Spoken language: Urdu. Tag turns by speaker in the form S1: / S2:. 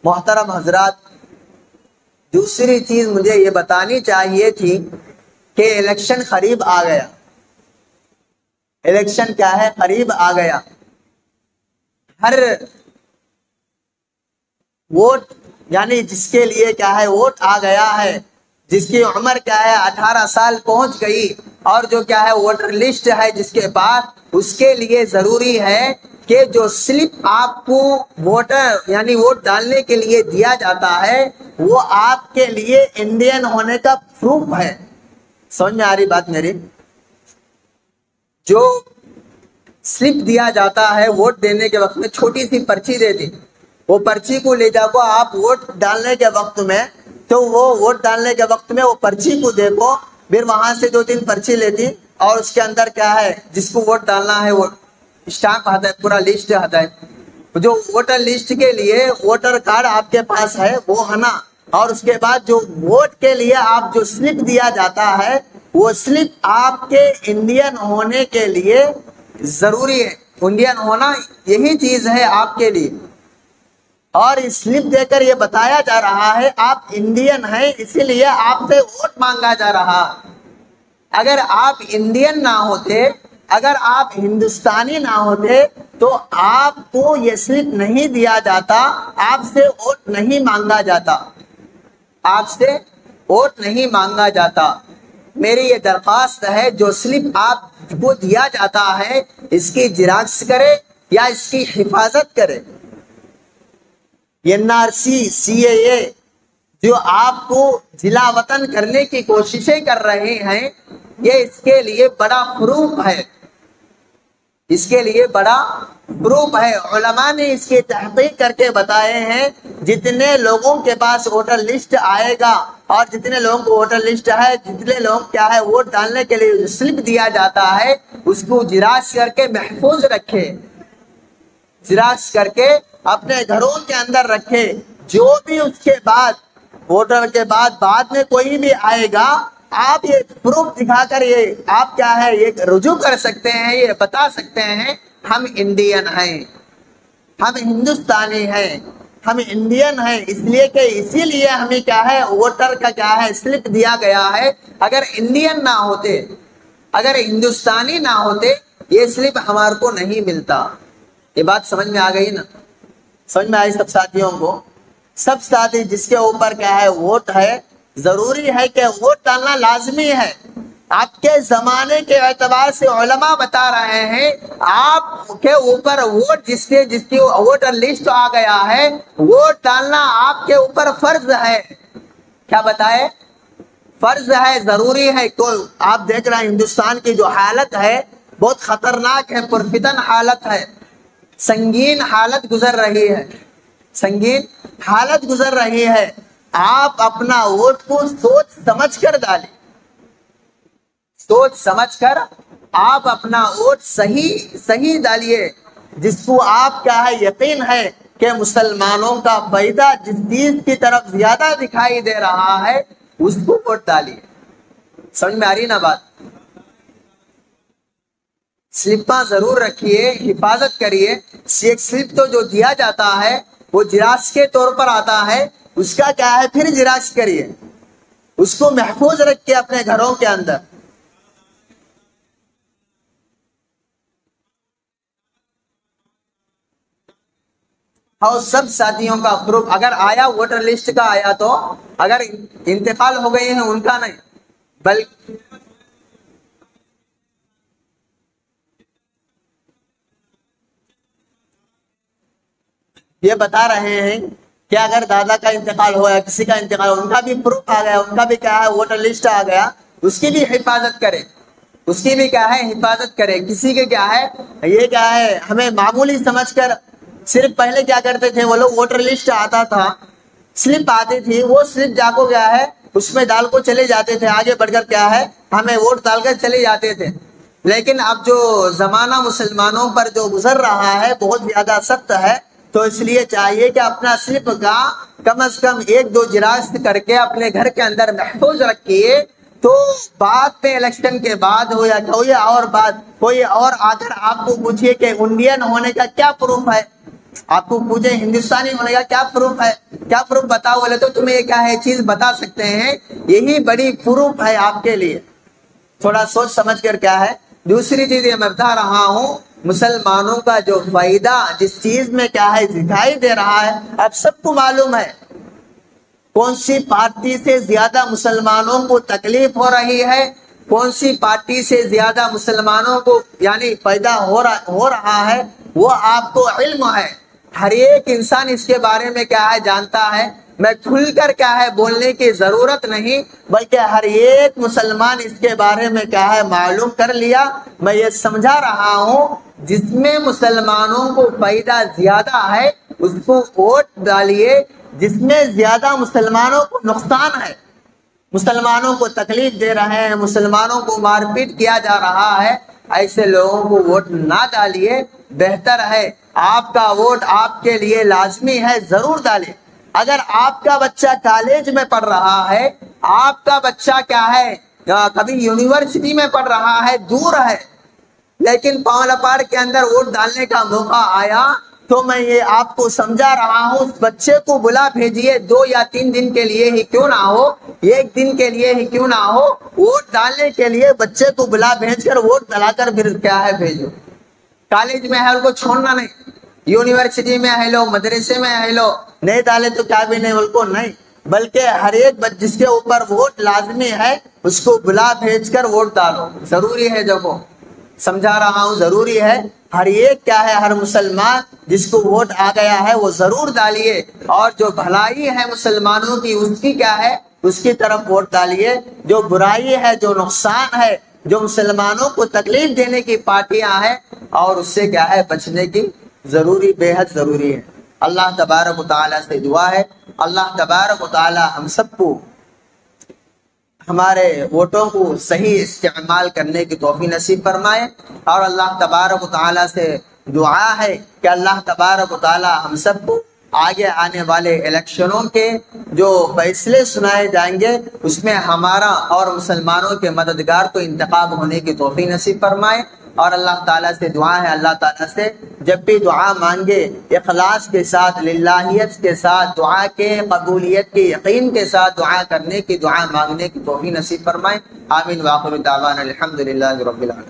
S1: محترم حضرات، دوسری چیز مجھے یہ بتانی چاہیے تھی کہ الیکشن قریب آ گیا. الیکشن کیا ہے؟ قریب آ گیا. ہر ووٹ یعنی جس کے لیے کیا ہے ووٹ آ گیا ہے، جس کی عمر کیا ہے 18 سال پہنچ گئی، اور جو کیا ہے ووٹر لسٹ ہے جس کے پاس، اس کے لیے ضروری ہے کہ جو سلپ آپ کو ووٹر یعنی ووٹ ڈالنے کے لیے دیا جاتا ہے وہ آپ کے لیے انڈین ہونے کا پروف ہے. سمجھ میں آ رہی بات میری؟ جو سلپ دیا جاتا ہے ووٹ دینے کے وقت میں، چھوٹی سی پرچی دیتی، وہ پرچی کو لے جاؤ آپ ووٹ ڈالنے کے وقت میں، تو وہ ووٹ ڈالنے کے وقت میں وہ پرچی کو دیکھو، پھر وہاں سے 2-3 پرچی لیتی اور اس کے اندر کیا ہے جس کو ووٹ ڈالنا ہے وہ اسٹامپ آتا ہے، پورا لسٹ آتا ہے. جو ووٹر لسٹ کے لیے ووٹر کارڈ آپ کے پاس ہے وہ ہے نا، اور اس کے بعد جو ووٹ کے لیے آپ جو سلپ دیا جاتا ہے وہ سلپ آپ کے انڈین ہونے کے لیے ضروری ہے. انڈین ہونا یہی چیز ہے آپ کے لیے، اور اس سلپ دے کر یہ بتایا جا رہا ہے آپ انڈین ہیں، اسی لیے آپ سے ووٹ مانگا جا رہا. اگر آپ انڈین نہ ہوتے، اگر آپ ہندوستانی نہ ہوتے تو آپ کو یہ سلپ نہیں دیا جاتا، آپ سے ووٹ نہیں مانگا جاتا، آپ سے ووٹ نہیں مانگا جاتا. میری یہ درخواست ہے جو سلپ آپ کو دیا جاتا ہے اس کی جیراکس کرے یا اس کی حفاظت کرے. NRC CAA جو آپ کو جلا وطن کرنے کی کوششیں کر رہے ہیں، یہ اس کے لیے بڑا پروف ہے، اس کے لیے بڑا پروف ہے. علماء نے اس کی تحقیق کر کے بتائے ہیں جتنے لوگوں کے پاس ووٹر لسٹ آئے گا اور جتنے لوگوں کو ووٹر لسٹ ہے، جتنے لوگ کیا ہے ووٹ ڈالنے کے لیے سلپ دیا جاتا ہے اس کو جیراکس کر کے محفوظ رکھے، جیراکس کر کے اپنے گھروں کے اندر رکھے. جو بھی اس کے بعد ووٹر کے بعد میں کوئی بھی آئے گا، آپ یہ پروف دکھا کر یہ آپ کیا ہے یہ رجوع کر سکتے ہیں، یہ بتا سکتے ہیں ہم انڈین ہیں، ہم ہندوستانی ہیں، ہم انڈین ہیں. اس لیے کہ اسی لیے ہمیں کیا ہے ووٹر کا کیا ہے سلپ دیا گیا ہے. اگر انڈین نہ ہوتے، اگر ہندوستانی نہ ہوتے، یہ سلپ ہمارے کو نہیں ملتا. یہ بات سمجھ میں آ گئی نا؟ سمجھ میں آئی سب ساتھیوں کو؟ سب ساتھی جس کے اوپر کیا ہے ووٹ ہے، ضروری ہے کہ ووٹ ڈالنا لازمی ہے. آپ کے زمانے کے اعتبار سے علماء بتا رہے ہیں آپ کے اوپر ووٹ جس کی ووٹر لسٹ آ گیا ہے ووٹ ڈالنا آپ کے اوپر فرض ہے. کیا بتائے؟ فرض ہے، ضروری ہے. تو آپ دیکھ رہے ہیں ہندوستان کی جو حالت ہے بہت خطرناک ہے، پرفتن حالت ہے، سنگین حالت گزر رہی ہے، سنگین حالت گزر رہی ہے. آپ اپنا ووٹ کو سوچ سمجھ کر ڈالیں، سوچ سمجھ کر آپ اپنا ووٹ صحیح ڈالیے، جس کو آپ کیا ہے یقین ہے کہ مسلمانوں کا فائدہ جس چیز کی طرف زیادہ دکھائی دے رہا ہے اس کو ووٹ ڈالیے. سمجھ میں آ رہی نا بات؟ سلپاں ضرور رکھیے، حفاظت کریے. ایک سلپ تو جو دیا جاتا ہے وہ جیراکس کے طور پر آتا ہے، اس کا کیا ہے پھر جیراکس کریے، اس کو محفوظ رکھ کے اپنے گھروں کے اندر. اور سب ساتھیوں کا پروف اگر آیا ووٹر لسٹ کا آیا تو اگر انتقال ہو گئے ہیں ان کا نہیں، بلکہ یہ بتا رہے ہیں کہ اگر دادا کا انتقال ہوا ہے، کسی کا انتقال ہوا، ان کا بھی پروف آ گیا، ان کا بھی کیا ہے ووٹر لسٹ آ گیا، اس کی بھی حفاظت کرے، اس کی بھی کیا ہے حفاظت کرے. کسی کے کیا ہے یہ کیا ہے ہمیں معمولی سمجھ کر صرف پہلے کیا کرتے تھے وہ لوگ ووٹر لسٹ آتا تھا، سلپ آتی تھی، وہ سلپ جا کو کیا ہے اس میں ڈال کو چلے جاتے تھے، آگے بڑھ کر کیا ہے ہمیں ووٹ ڈال کر چلے جاتے تھے. لیکن اب جو زمانہ مسلمانوں پر جو گزر رہا ہے بہت زیادہ سخت ہے، تو اس لیے چاہیے کہ اپنا سلپ کا کم از کم 1-2 جیراکس کر کے اپنے گھر کے اندر محفوظ رکھیے. تو بعد میں الیکشن کے بعد ہو یا کوئی اور بات کوئی اور آ کر آپ کو پوچھئے کہ انڈین ہونے کا کیا پروف ہے، آپ کو پوچھے ہندوستانی ہونے کا کیا پروف ہے، کیا پروف بتاؤ بولے تو تمہیں یہ کیا ہے چیز بتا سکتے ہیں، یہی بڑی پروف ہے آپ کے لیے. تھوڑا سوچ سمجھ کر کیا ہے. دوسری چیز یہ میں بتا رہا ہوں، مسلمانوں کا جو فائدہ جس چیز میں کیا ہے دکھائی دے رہا ہے، اب سب کو معلوم ہے کون سی پارٹی سے زیادہ مسلمانوں کو تکلیف ہو رہی ہے، کون سی پارٹی سے زیادہ مسلمانوں کو یعنی فائدہ ہو رہا ہے، وہ آپ کو علم ہے. ہر ایک انسان اس کے بارے میں کیا ہے جانتا ہے. میں کھل کر کیا ہے بولنے کی ضرورت نہیں، بلکہ ہر ایک مسلمان اس کے بارے میں کیا ہے معلوم کر لیا. میں یہ سمجھا رہا ہوں جس میں مسلمانوں کو فائدہ زیادہ ہے اس کو ووٹ ڈالیے، جس میں زیادہ مسلمانوں کو نقصان ہے، مسلمانوں کو تکلیف دے رہے ہیں، مسلمانوں کو مار پیٹ کیا جا رہا ہے، ایسے لوگوں کو ووٹ نہ ڈالیے. بہتر ہے آپ کا ووٹ آپ کے لیے لازمی ہے، ضرور ڈالیں. اگر آپ کا بچہ کالج میں پڑھ رہا ہے، آپ کا بچہ کیا ہے کبھی یونیورسٹی میں پڑھ رہا ہے، دور ہے، لیکن پاؤں کے اندر ووٹ ڈالنے کا موقع آیا تو میں یہ آپ کو سمجھا رہا ہوں اس بچے کو بلا بھیجیے، 2 یا 3 دن کے لیے ہی کیوں نہ ہو، 1 دن کے لیے ہی کیوں نہ ہو، ووٹ ڈالنے کے لیے بچے کو بلا بھیج کر ووٹ ڈلا کر پھر کیا ہے بھیجو. کالج میں ہے ان کو چھوڑنا نہیں، یونیورسٹی میں ہے لو، مدرسے میں ہے لو، نہیں ڈالے تو کیا بھی نہیں ان کو نہیں، بلکہ ہر ایک جس کے اوپر ووٹ لازمی ہے اس کو بلا بھیج کر ووٹ ڈالو. ضروری ہے، دیکھو سمجھا رہا ہوں ضروری ہے. ہر ایک کیا ہے ہر مسلمان جس کو ووٹ آ گیا ہے وہ ضرور ڈالیے، اور جو بھلائی ہے مسلمانوں کی اس کی کیا ہے اس کی طرف ووٹ ڈالیے. جو برائی ہے، جو نقصان ہے، جو مسلمانوں کو تکلیف دینے کی پارٹیاں ہیں اور اس سے کیا ہے بچنے کی ضروری بے حد ضروری ہے. اللہ تبارک و تعالیٰ سے دعا ہے اللہ تبارک و تعالیٰ ہم سب کو ہمارے ووٹوں کو صحیح استعمال کرنے کی توفیق نصیب فرمائے. اور اللہ تبارک و تعالیٰ سے دعا ہے کہ اللہ تبارک و تعالیٰ ہم سب کو آگے آنے والے الیکشنوں کے جو فیصلے سنائے جائیں گے اس میں ہمارا اور مسلمانوں کے مددگار کو انتخاب ہونے کی توفیق نصیب فرمائے. اور اللہ تعالیٰ سے دعا ہے اللہ تعالیٰ سے جب بھی دعا مانگے اخلاص کے ساتھ، للہیت کے ساتھ، دعا کے قبولیت کے یقین کے ساتھ دعا کرنے کی، دعا مانگنے کی توفیق نصیب فرمائے. آمین. وآخر دعوانا الحمدللہ رب العالمین.